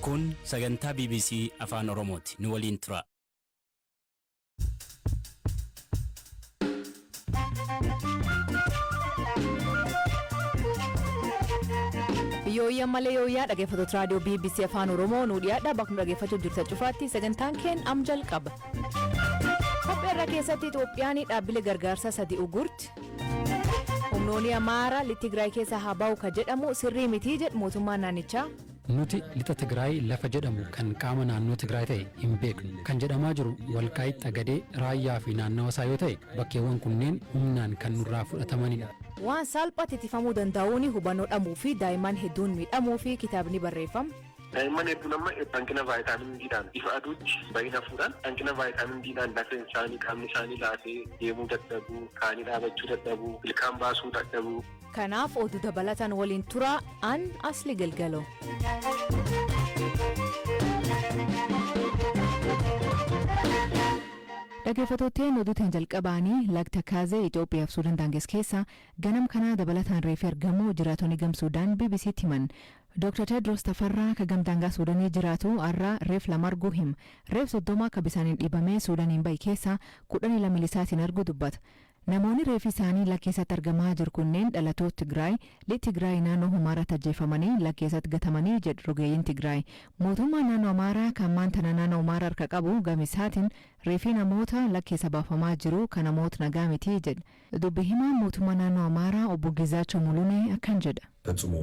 Kun sagantaa BBC Afaan Oromooti. Nu waliin tura. Yooyyaa malee yooyyaa dhaggeeffattoota raadiyoo BBC Afaan Oromoo nu dhiyaadhaa bakka dhaggeeffachuu jirta cufaatti sagantaan keenya am jalqaba. Kopheerra keessatti Itoophiyaan dhaabbilee gargaarsa sadii ugurti. Humnoonni Amaaraa lixa Tigraay keessa haa ba'u ka jedhamu sirrii mitii jedhu mootummaan naannichaa. Nuti lixa Tigraay lafa jedhamu kan qaama naannoo Tigraay ta'e hin beeknu. Kan jedhamaa jiru Walqaayitti Xagadee, Raayyaa fi naannawa isaa yoo ta'e bakkeewwan kunneen humnaan kan nurraa fudhatamanidha. Waan salphaatti ittifamuu danda'uun hubannoo dhabuu fi daa'imman hedduun miidhamuu fi kitaabni barreeffame. Daa'imman hedduun amma hanqina vaayitaaminii D'dhaan ifa aduutti baay'ina fuudhan hanqina vaayitaaminii D'dhaan lafeen isaanii qaamni isaanii laafee deemuu dadhabuu, kaanii dhaabachuu dadhabuu, ilkaan baasuu dadhabuu. Kanaaf oduu dabalataan waliin turaa an asli galgaloo. Dhaggeeffattootni oduutiin jalqabaanii lagta kaazee Itoophiyaa fi Suudaan daanges keessa ganam kanaa dabalataan reeffi argamu jiraatonni gam Suudaan BBC'tti himan. Dr. Tedros Tafarraa ka gamdaangaa Suudaanii jiraatu har'a reef lama arguu hima. Reef 30 akka bisaaniin dhibamee Suudaaniin bahe keessa 12 milisaatiin arguu dubbata. Namoonni reefi isaanii lakkeessatti argamaa jiru kunneen dhalatoota Tigraay, lixa Tigraay naannoo Amaaraa tajjeefamanii lakkeessatti gatamanii jedhu rogeeyyiin Tigraay. Mootummaan naannoo Amaaraa kan maantana naannoo Amaaraa harka qabu gamisaatiin reefi namoota lakkeessa baafamaa jiru kan namoota nagaa mitii jedha. Dubbi himaan mootummaa naannoo Amaaraa obbo Gizaachoo Mulunee akkan jedha. ፈጽሞ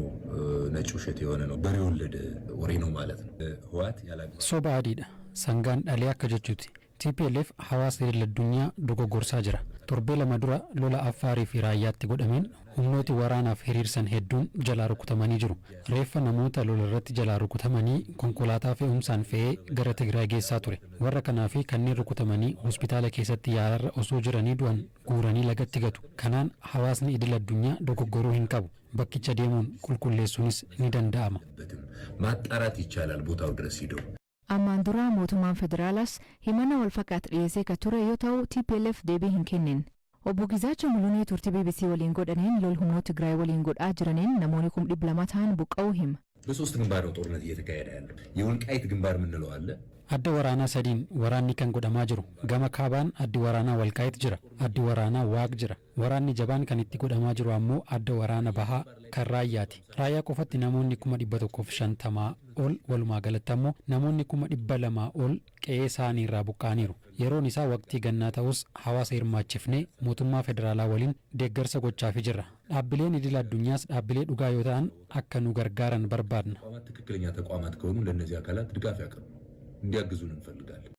ነጭ ውሸት የሆነ ነው በሬ ወለደ ወሬ ነው ማለት ነው ህዋት ያላገ ሶባ አዲዳ sangaan dhalee akka jechuuti. TPLF hawaasa idil-addunyaa dogoggorsaa jira. Torbee lama dura lola Affaarii fi Raayyaatti godhameen humnooti waraanaaf hiriirsan hedduun jalaa rukutamanii jiru. Reeffa namoota lola irratti jalaa rukutamanii konkolaataa fe'umsaan fe'ee gara Tigraay geessaa ture. Warra kanaa fi kanneen rukutamanii hospitaala keessatti yaalarra osoo jiranii du'an guuranii lagatti gatu. Kanaan hawaasni idil-addunyaa dogoggoruu hin qabu. Bakkicha deemuun qulqulleessuunis ni danda'ama. ማጣራት ይቻላል ቦታው ድረስ ሄዶ Ammaan dura mootummaan federaalaas himannaa wal fakkaatu dhiyeessee ka ture yoo ta'u TPLF deebii hin kennin. Obbo Gizaachoo Mulunee turtii BBC waliin godhaniin lol humnoota Tigraay waliin godhaa jiraniin namoonni 200 ta'an buqqa'uu hima. በሶስት ግንባር ነው ጦርነት እየተካሄደ ያለው የወልቃይት ግንባር ምንለው አለ adda waraanaa sadiin waraanni kan godhamaa jiru gama kaabaan addi waraanaa Walqaayitti jira addi waraanaa Waaq jira waraanni jabaan kan itti godhamaa jiru ammoo adda waraana bahaa kan Raayyaati Raayyaa qofatti namoonni 150 ol walumaa galatti ammoo namoonni 200 ol qe'ee isaanii irraa buqqaaniiru yeroon isaa waqtii gannaa ta'us hawaasa hirmaachifnee mootummaa federaalaa waliin deeggarsa gochaafii jirra dhaabbileen idil-addunyaas dhaabbilee dhugaa yoo ta'an akka nu gargaaran barbaadna. ትክክለኛ ተቋማት ከሆኑ ለነዚህ አካላት ድጋፍ ያቀርቡ እንዲያግዙን እንፈልጋለን።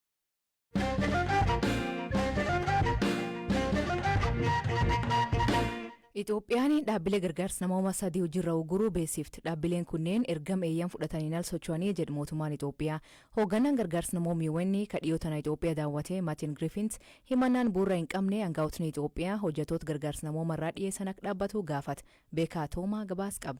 Itoophiyaan dhaabbilee gargaarsa namoota sadii hojiirra uguruu beeksifti. Dhaabbileen kunneen ergama eeyyam fudhatanii al socho'anii jedhu mootummaan Itoophiyaa. Hoogganaan gargaarsa namoonni ka dhiyootana Itoophiyaa daawwatee Maatiin Griffins himannaan bu'uura hin qabne aangaa'otni Itoophiyaa hojjetoota gargaarsa namoomarraa dhiyeessan akka dhaabbatu gaafata. Beekaa Toomaa gabaas qaba.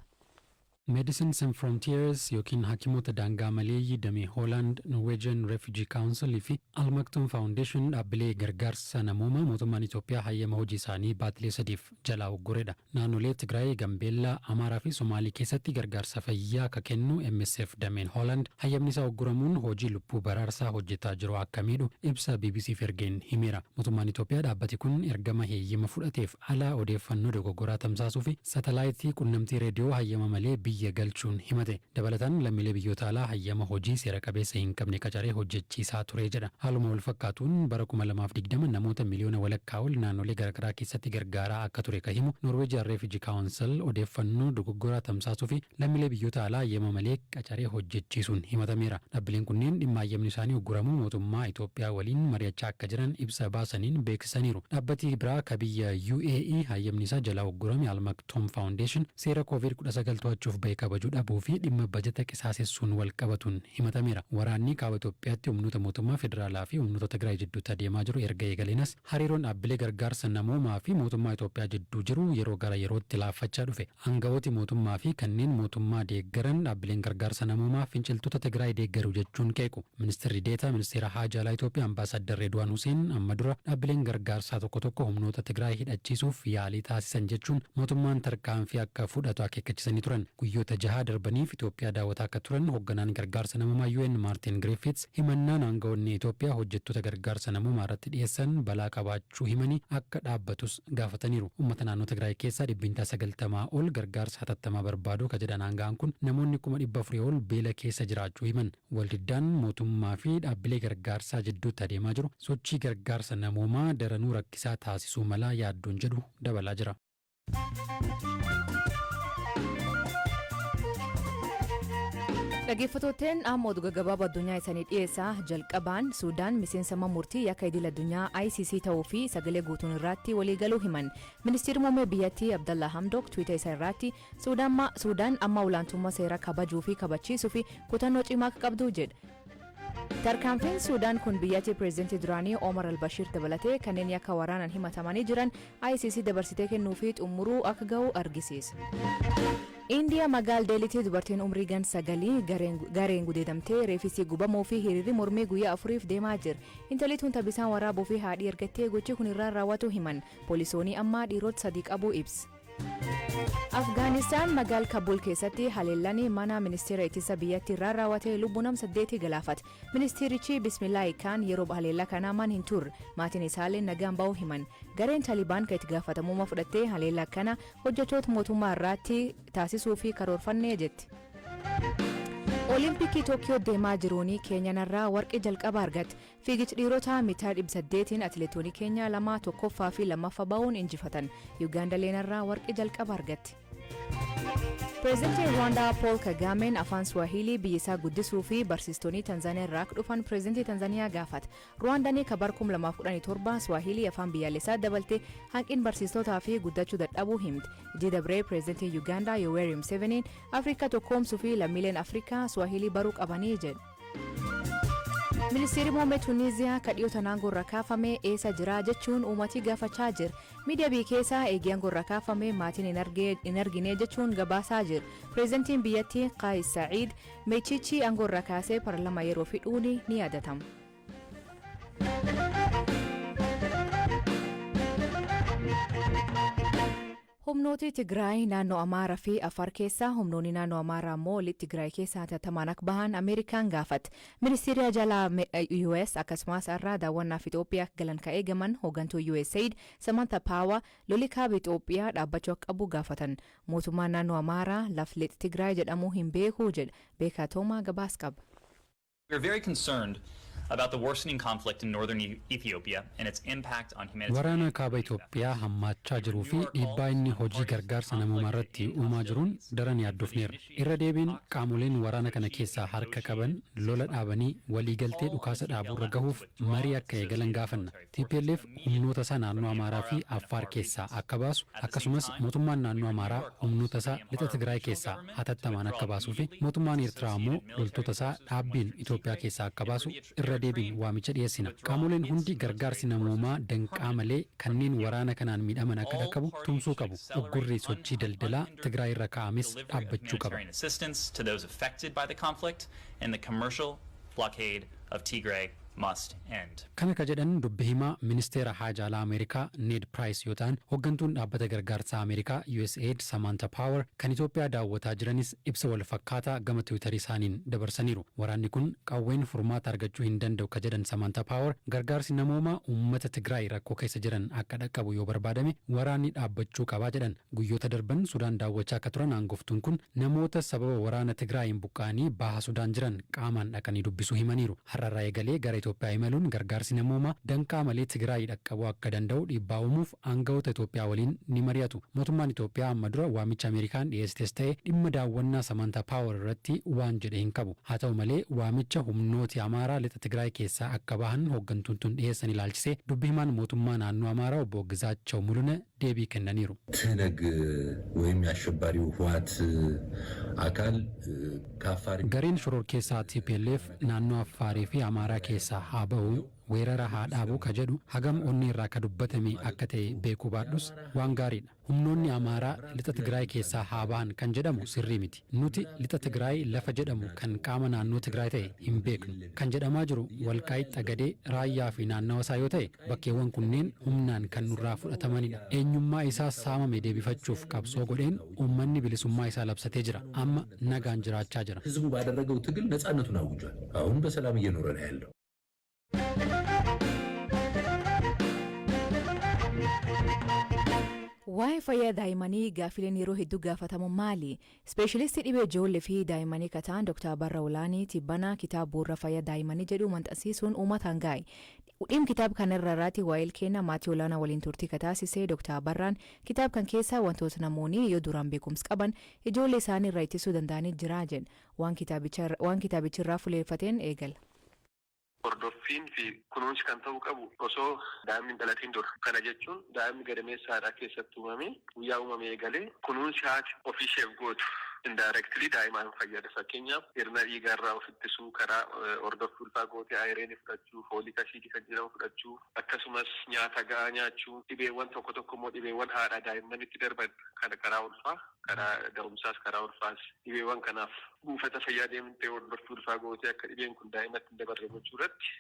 Medicines Sans Frontiers yookiin Hakimoota Daangaa Maleeyyii damee Holland Norwegian Refugee Council fi Al Maktoum Foundation dhaabbilee gargaarsa namoomaa mootummaan Itoophiyaa hayyama hojii isaanii baatilee sadiif jalaa uggureedha. Naannolee Tigraay, Gambeellaa, Amaaraa fi Somaalii keessatti gargaarsa fayyaa akka kennu MSF dameen Holland hayyamni isaa ugguramuun hojii lubbuu baraarsaa hojjetaa jiru akka miidhu ibsa BBCf ergeen himeera. Mootummaan Itoophiyaa dhaabbati kun ergama heeyyama fudhateef alaa odeeffannoo dogoggoraa tamsaasuu fi satalaayitii qunnamtii reediyoo hayyama malee biyya galchuun himate dabalataan lammiilee biyyoota alaa hayyama hojii seera qabeessa hin qabne qacaree hojjechiisaa ture jedha. Haaluma wal fakkaatuun bara 2020 namoota miliyoona walakkaa ol naannolee garaagaraa keessatti gargaaraa akka ture ka himu Norwegian Refugee Council odeeffannoo dogoggoraa tamsaasuu fi lammiilee biyyoota alaa hayyama malee qacaree hojjechiisuun himatameera. Dhaabbileen kunneen dhimma hayyamni isaanii ugguramuu mootummaa Itoophiyaa waliin mari'achaa akka jiran ibsa baasaniin beeksisaniiru. Dhaabbati biraa ka biyya UAE hayyamni isaa jalaa uggurame Al Maktoum Foundation seera COVID-19 to'achuuf bahee kabajuu dhabuu fi dhimma bajeta qisaasessuun wal qabatuun himatameera. Waraanni kaaba Itoophiyaatti humnoota mootummaa federaalaa fi humnoota Tigraay jidduutti adeemaa jiru erga eegalenas hariiroon dhaabbilee gargaarsa namoomaa fi mootummaa Itoophiyaa jidduu jiru yeroo gara yerootti laaffachaa dhufe. Aangawooti mootummaa fi kanneen mootummaa deeggaran dhaabbileen gargaarsa namoomaa finciltoota Tigraay deeggaru jechuun qeequ. Ministeerri Deetaa Ministeera Haajaa Alaa Itoophiyaa Ambaasaddar Redwaan Huseen amma dura dhaabbileen gargaarsaa tokko humnoota Tigraay hidhachiisuuf yaalii taasisan jechuun mootummaan tarkaanfii akka fudhatu akeekkachiisanii turan. guyyoota 6 darbaniif Itoophiyaa daawwataa akka turan hoogganaan gargaarsa namummaa UN Martin Griffiths himannaan aangawoonni Itoophiyaa hojjettoota gargaarsa namummaa irratti dhiyeessan balaa qabaachuu himanii akka dhaabbatus gaafataniiru. Uummata naannoo Tigraay keessaa 90 ol gargaarsa hatattamaa barbaadu ka jedhan aangaan kun namoonni 400 ol beela keessa jiraachuu himan. Waldiddaan mootummaa fi dhaabbilee gargaarsaa jidduutti adeemaa jiru sochii gargaarsa namummaa daranuu rakkisaa taasisuu malaa yaaddoon jedhu dabalaa jira. Dhaggeeffattootni amma oduu gaggabaaboo addunyaa isaanii dhiyeessaa jalqabaan Suudaan miseensa murtii yakka idil addunyaa ICC ta'uu fi sagalee guutuun irratti waliigaluu himan. Ministeerri muummee biyyattii Abdallah Hamdok Twitter isaa irratti Suudaan amma olaantummaa seeraa kabajuu fi kabachiisuu fi kutannoo cimaa akka qabdu jedha. Tarkaanfiin Suudaan kun biyyattii pireezidantii duraanii Omar al-Bashir dabalatee kanneen yakka waraanaan himatamanii jiran ICC dabarsitee kennuu fi xumuruu akka ga'u argisiisa. Indiyaa magaala Deelitti dubartiin umrii gan 9 gareen gudeedamtee reefisii gubamuu fi hiriirri mormii guyyaa 4 deemaa jira. Intalli tun tabbisaan waraabuu fi haadhii ergattee gochi kun irraan raawwatu himan. Poolisoonni amma dhiirota 3 qabuu ibsa. Afgaanistaan magaala Kabul keessatti haleellanii mana ministeera ittisa biyyattii irraan raawwatee lubbuu nama 8 galaafate. Ministeerichi Bismillaahi Kaan yeroo haleellaa kanaa man hin turre maatiin isaallee nagaan ba'uu himan. Gareen Taalibaan kan itti gaafatamummaa fudhattee haleellaa kana hojjettoota mootummaa irratti taasisuu fi karoorfannee jetti. Olimpikii Tookiyoo deemaa jiruun Keenyaan irraa warqii jalqaba argatte. Fiigicha dhiirotaa miitira 800 atileetonni Keenyaa 2 tokkoffaa fi 2ffaa ba'uun injifatan. Yuugaandaan irraa warqii jalqaba argatte. Pireezidantiin Rwaandaa Paul Kagameen afaan Swahilii biyyisaa guddisuu fi barsiistonni Tanzaaniyaa irraa dhufan pireezidantii Tanzaaniyaa gaafate. Rwaandaan kabar 2017 Swahilii afaan biyyaalessaa dabalte hanqin barsiistotaa fi guddachuu dadhabuu himte. Jidabree pireezidantiin Yuugaandaa Yoweri Museveniin Afrikaa tokkoomsuu fi lammiileen Afrikaa Swahilii baruu qabanii jedhu. Ministeerri muummee Tuniiziyaa kadhiyoota naangoo irra kaafame eessa jira jechuun uummatii gaafachaa jira. Miidiyaa biyya keessaa eegii aangoo irra kaafame maatiin hin argine jechuun gabaasaa jira. Pireezidantiin biyyattii Qaayis Sa'iid Meechichi aangoo irra kaasee paarlaamaa yeroo fidhuun ni yaadatama. Humnooti Tigraay naannoo Amaaraa fi Afar keessaa humnoonni naannoo Amaaraa immoo lixa Tigraay keessaa hatattamaan akka bahan Ameerikaan gaafate. Ministeerri jalaa US akkasumas irraa daawwannaaf Itoophiyaa galan ka eegaman hooggantuu USAID Sagantaan Paawaa lolli kaaba Itoophiyaa dhaabbachuu akka qabu gaafatan. Mootummaan naannoo Amaaraa laf lixa Tigraay jedhamu hin beeku jedha. Beekaa Toomaa gabaas qaba. We are very concerned about the worsening conflict in northern Ethiopia and its impact on humanitarian. Waraana kaaba Itoophiyaa hammaachaa jiruu fi dhiibbaa inni hojii gargaarsa namummaa irratti uumaa jiruun daran yaaddofneerra. Irra deebiin qaamoleen waraana kana keessaa harka qaban lola dhaabanii waliigaltee dhukaasa dhaabuurra gahuuf marii akka eegalan gaafanna. TPLF humnoota isaa naannoo Amaaraa fi Affaar keessaa akka baasu akkasumas mootummaan naannoo Amaaraa humnoota isaa lixa Tigraay keessaa hatattamaan akka baasuu fi mootummaan Eertiraa immoo loltoota isaa dhaabbiin Itoophiyaa keessaa akka baasu irra deebiin waamicha dhiyeessina. Qaamoleen hundi gargaarsi namummaa danqaa malee kanneen waraana kanaan miidhaman akka dhaqqabu tumsuu qabu. Uggurri sochii daldalaa Tigraay irra kaa'ames dhaabbachuu qaba. Assistance to those affected by the conflict and the commercial blockade of Tigray must end. Kana ka jedhan dubbi himaa ministeera haajaa alaa Ameerikaa Ned Price yoo ta'an hooggantuun dhaabbata gargaarsaa Ameerikaa USAID Sagantaan Power kan Itoophiyaa daawwataa jiranis ibsa wal fakkaataa gama Tiwiitarii isaaniin dabarsaniiru. Waraanni kun qawween furmaata argachuu hin danda'u ka jedhan Sagantaan Power gargaarsi namoomaa uummata Tigraay rakkoo keessa jiran akka dhaqqabu yoo barbaadame waraanni dhaabbachuu qabaa jedhan. Guyyoota darban Sudaan daawwachaa akka turan aangoftuun kun namoota sababa waraana Tigraayin buqqaanii baha Sudaan jiran qaamaan dhaqanii dubbisuu himaniiru. Har'arraa eegalee gara Itoophiyaa imaluun gargaarsi namoomaa danqaa malee Tigraay dhaqqabuu akka danda'u dhiibbaa uumuuf aangawoota Itoophiyaa waliin ni mari'atu. Mootummaan Itoophiyaa amma dura waamicha Ameerikaan dhiyeessites ta'e dhimma daawwannaa Sagantaan Power irratti waan jedhe hin qabu. Haa ta'u malee waamicha humnooti Amaaraa lixa Tigraay keessaa akka bahan hooggantuun tun dhiyeessan ilaalchisee dubbi himaan mootummaa naannoo Amaaraa obbo Gizaachaw Mulune deebii kennaniiru. ትነግ ወይም የአሸባሪው ህወሓት አካል ከአፋር gareen shoror keessaa TPLF naannoo Affaarii fi Amaaraa keessaa haa bahu weerara haa dhaabuu ka jedhu hagam onni irraa ka dubbatame akka ta'e beekuu baadhus waan gaariidha. Humnoonni Amaaraa lixa Tigraay keessaa haa ba'an kan jedhamu sirrii miti. Nuti lixa Tigraay lafa jedhamu kan qaama naannoo Tigraay ta'e hin beeknu. Kan jedhamaa jiru Walqaayitti Xagadee Raayyaa fi naannawa isaa yoo ta'e bakkeewwan kunneen humnaan kan nurraa fudhatamanidha. Eenyummaa isaa saamame deebifachuuf qabsoo godheen uummanni bilisummaa isaa labsatee jira. Amma nagaan jiraachaa jira. ህዝቡ ባደረገው ትግል ነፃነቱን አውጇል። አሁን በሰላም እየኖረ ነው ያለው። Waa'ee fayyaa daa'immanii gaaffileen yeroo hedduu gaafatamu maali? Ispeeshalistii dhibee ijoollee fi daa'immanii kataan Dr. Barra Olaanii Tibbanaa kitaaba bu'uura fayyaa daa'immanii jedhu maxxansiisuun uummataan gaa'e. Dhimma kitaaba kanarra irratti waa'ee keenya maatii olaanaa waliin turtii kataasisee Dr. Barraan kitaaba kan keessaa wantoota namoonni yoo duraan beekumsa qaban ijoollee isaanii irraa ittisuu danda'anii jira jedha. Waan kitaabichirraa fuleeffateen eegala. Hordoffiin fi kunuunsi kan ta'uu qabu osoo daa'imni dhalatiin dura. Kana jechuun daa'imni gadameessaadhaa keessatti uumame guyyaa uumame eegalee kunuunsi haati ofiisheef gootu indirectly daa'imaan fayyada. Fakkeenyaaf hirna dhiigaarraa of ittisuu karaa hordoffii ulfaa gootee ayireenii fudhachuu, fooliik asiidii kan jedhamu fudhachuu, akkasumas nyaata ga'aa nyaachuu, dhibeewwan tokko tokko immoo dhibeewwan haadha daa'immanitti darban kana karaa ulfaa, karaa da'umsaas karaa ulfaas dhibeewwan kanaaf buufata fayyaa deemtee hordoffii ulfaa gootee akka dhibeen kun daa'imatti hin dabarre gochuu irratti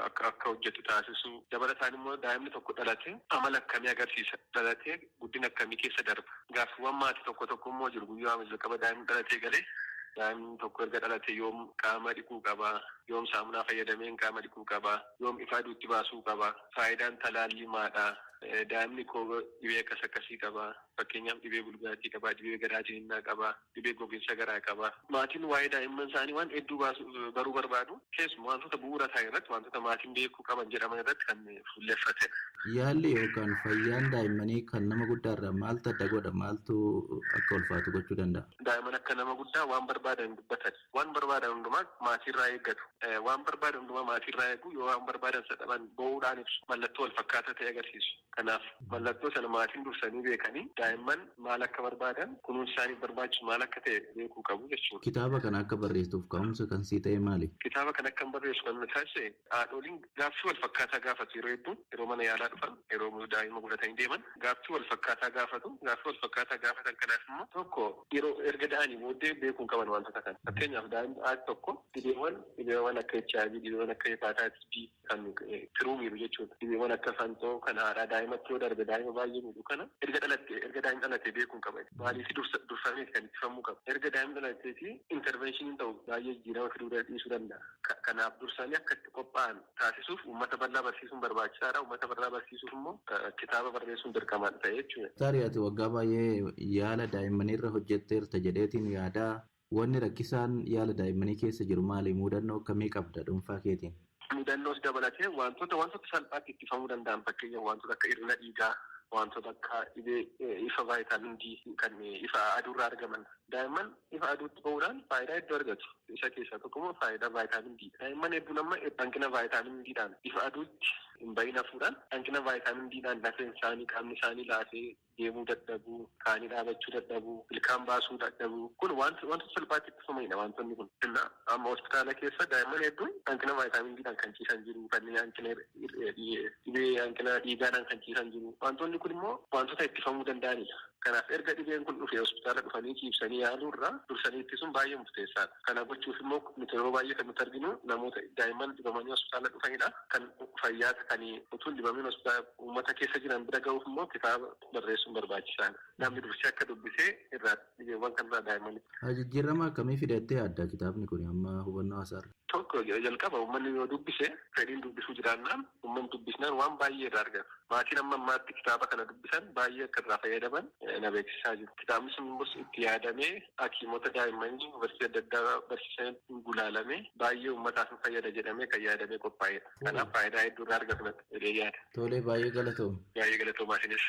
akka hojjetu taasisuu. Dabalataan immoo daa'imni tokko dhalatee amala akkamii agarsiisa? Dhalatee guddina akkamii keessa darba? Gaaffiiwwan maatii tokko tokko immoo jiru. Guyyaa jalqaba daa'imni dhalatee galee daa'imni tokko erga dhalatee yoom qaama dhiquu qabaa? Yoom saamunaa fayyadameen qaama dhiquu qabaa? Yoom ifa aduutti baasuu qabaa? Faayidaan talaallii maalidha? Daa'imni koo dhibee akkasii qabaa? Fakkeenyaaf dhibee bulgaatii qabaa, dhibee garaa jininnaa qabaa, dhibee gogiinsa garaa qabaa. Maatiin waa'ee daa'imman isaanii waan hedduu baruu barbaadu. Keessumaa wantoota bu'uura ta'an irratti wantoota maatiin beekuu qaban jedhaman irratti kan fuulleffatedha. Yaalli yookaan fayyaan daa'immanii kan nama guddaarraa maaltu adda godha? Maaltu akka ulfaatu gochuu danda'a? Daa'imman akka nama guddaa waan barbaadan dubbatan. Waan barbaadan hundumaa maatiirraa eeggatu. Waan barbaadan hundumaa maatiirraa eegu yoo waan barbaadan sadhaban bo'uudhaan ibsu. Mallattoo wal fakkaataa ta'e agarsiisu. Kanaaf mallattoo sana maatiin dursanii beekanii daa'imman maal akka barbaadan kunuunsi isaaniif barbaachisu maal akka ta'e beekuu qabu jechuudha. Kitaaba kana akka barreessuuf ka'umsa kan sii ta'e maali? Kitaaba kana akka barreessu kan taasise haadholiin gaaffii wal fakkaataa gaafatu yeroo hedduu yeroo mana yaalaa dhufan yeroo daa'ima godhatanii deeman gaaffii wal fakkaataa gaafatu. Gaaffii wal fakkaataa gaafatan kanaaf immoo tokko yeroo erga da'anii booddee beekuun qaban wantoota kana. Fakkeenyaaf daa'imni haati tokko dhibeewwan akka HIV, dhibeewwan akka hepatitis B kan tiruu miidhu jechuudha. Dhibeewwan akka fantoo kan haadhaa daa'imatti yoo darbe daa'ima baay'ee miidhu kana erga daa'imni dhalatee beekuun qaba. Maaliif dursamee kan ittifamuu qaba. Erga daa'imni dhalateeti intervenshiniin ta'u baay'ee jijjiirama fiduu dhiisuu danda'a. Kanaaf dursanii akka itti qophaa'an taasisuuf uummata bal'aa barsiisuun barbaachisaadha. Uummata bal'aa barsiisuuf immoo kitaaba barreessuun dirqamaan ta'e jechuudha. Taariyaati waggaa baay'ee yaala daa'immanii irra hojjetteerta jedheetiin yaadaa. Wanni rakkisaan yaala daa'immanii keessa jiru maali? Mudannoo akkamii qabda dhuunfaa keetiin? Mudannoos dabalatee wantoota salphaatti ittifamuu danda'an fakkeenyaaf wantoota akka hirna dhiigaa, wantoota akka dhibee ifa vaayitaamin D kan ifa aduurraa argaman. Daa'imman ifa aduutti ba'uudhaan faayidaa hedduu argatu. Isa keessaa tokko immoo faayidaa vaayitaamin D. Daa'imman hedduun amma hanqina vaayitaamin D'dhaan ifa aduutti hin bahin hafuudhaan hanqina vaayitaamin D'dhaan lafeen isaanii qaamni isaanii laafee deemuu dadhabuu, kaanii dhaabachuu dadhabuu, ilkaan baasuu dadhabuu. Kun wanta salphaatti ittifamanidha wantoonni kun. Amma hospitaala keessa daa'imman hedduun hanqina vaayitaamin D'dhaan kan ciisan jiru, kanneen hanqina dhibee hanqina dhiigaadhaan kan ciisan jiru. Wantoonni kun immoo wantoota ittifamuu danda'anidha. Kanaaf erga dhibeen kun dhufee hospitaala dhufanii ciibsanii yaaluu irraa dursanii ittisuun baay'ee murteessaadha. Kana gochuuf immoo nuti yeroo baay'ee kan nuti arginu namoota daa'imman dhibamanii hospitaala dhufanidha. Kan fayyaata kan utuu dhibamiin hospitaala uummata keessa jiran bira ga'uuf immoo kitaaba barreessuun barbaachisaadha. Namni dursee akka dubbisee irraa dhibeewwan kanarraa daa'immanitti. Jijjiirama akkamii fidattee adda kitaabni kun amma hubannoo hasaarra? Tokko jalqaba uummanni yoo dubbise fedhiin dubbisuu jiraannaan uummanni dubbisnaan waan baay'ee irraa argata. Maatiin amma ammaatti kitaaba kana dubbisan baay'ee akka irraa fayyadaman na beeksisaa jiru. Kitaabni sun immoo itti yaadamee hakiimota daa'immanii barsiisa adda addaa barsiisan gulaalamee baay'ee uummataaf fayyada jedhamee kan yaadamee qophaa'edha. Kanaaf faayidaa hedduu irraa argatu jedhee yaada. Tolee baay'ee galatoomi. Baay'ee galatoomaa isinis.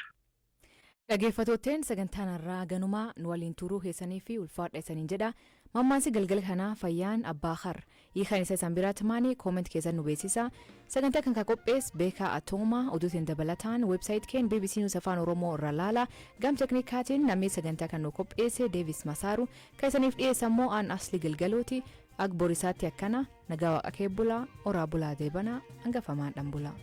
Dhaggeeffattootteen sagantaan irraa ganumaa nu waliin turuu keessanii fi ulfaadha isaniin jedha. Mammaansi galgala kanaa fayyaan abbaa har hiikaan isa isaan biraatti maanii kooment keessan nu beeksisa. Sagantaa kan qophees beekaa atoomaa oduutiin dabalataan weebsaayit keen BBC News Afaan Oromoo irra laala gam teknikaatiin namni sagantaa kan nu qopheesse Deevis Masaaru kan isaniif dhiyeessan immoo aan asli galgalooti Agborisaatti akkana nagaa waaqa kee bulaa oraa bulaa deebanaa hangafamaadhaan bulaa.